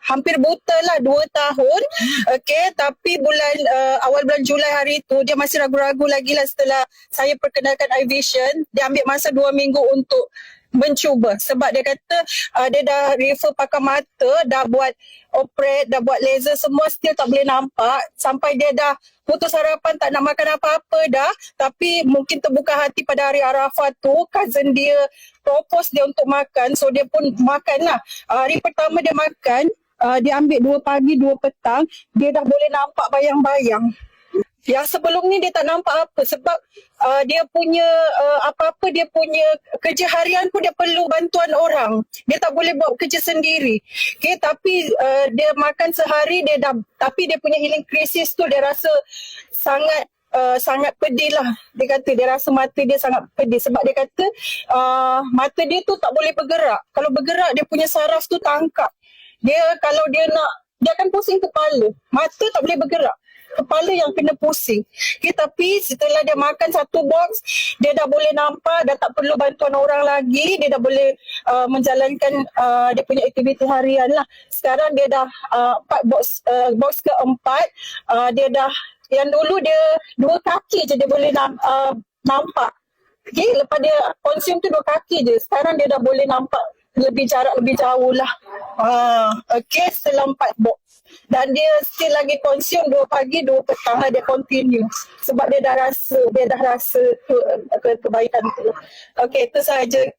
hampir buta lah 2 tahun. Okey, tapi awal bulan Julai hari tu dia masih ragu-ragu lagi lah setelah saya perkenalkan eye vision. Dia ambil masa 2 minggu untuk mencuba sebab dia kata dia dah refer pakar mata, dah buat operate, dah buat laser, semua still tak boleh nampak, sampai dia dah putus harapan, tak nak makan apa-apa dah. Tapi mungkin terbuka hati pada hari Arafah tu, cousin dia propose dia untuk makan, so dia pun makan lah. Hari pertama dia makan, dia ambil 2 pagi 2 petang, dia dah boleh nampak bayang-bayang. Yang sebelum ni dia tak nampak apa sebab dia punya apa-apa, dia punya kerja harian pun dia perlu bantuan orang. Dia tak boleh buat kerja sendiri. Okay, tapi dia makan sehari, tapi dia punya healing crisis tu dia rasa sangat pedih lah. Dia kata dia rasa mata dia sangat pedih sebab dia kata mata dia tu tak boleh bergerak. Kalau bergerak dia punya saraf tu tangkap. Kalau dia akan pusing kepala. Mata tak boleh bergerak, kepala yang kena pusing. Okay, tapi setelah dia makan 1 box, dia dah boleh nampak, dah tak perlu bantuan orang lagi, dia dah boleh menjalankan dia punya aktiviti harian lah. Sekarang dia dah 4 box keempat, dia dah, yang dulu dia 2 kaki je dia boleh nampak. Okay, lepas dia consume tu 2 kaki je, sekarang dia dah boleh nampak jarak lebih jauh lah. Okay, setelah 4 box. Dan dia still lagi consume 2 pagi 2 petang lah, dia continue. Sebab dia dah rasa kebaikan tu. Okay, itu sahaja.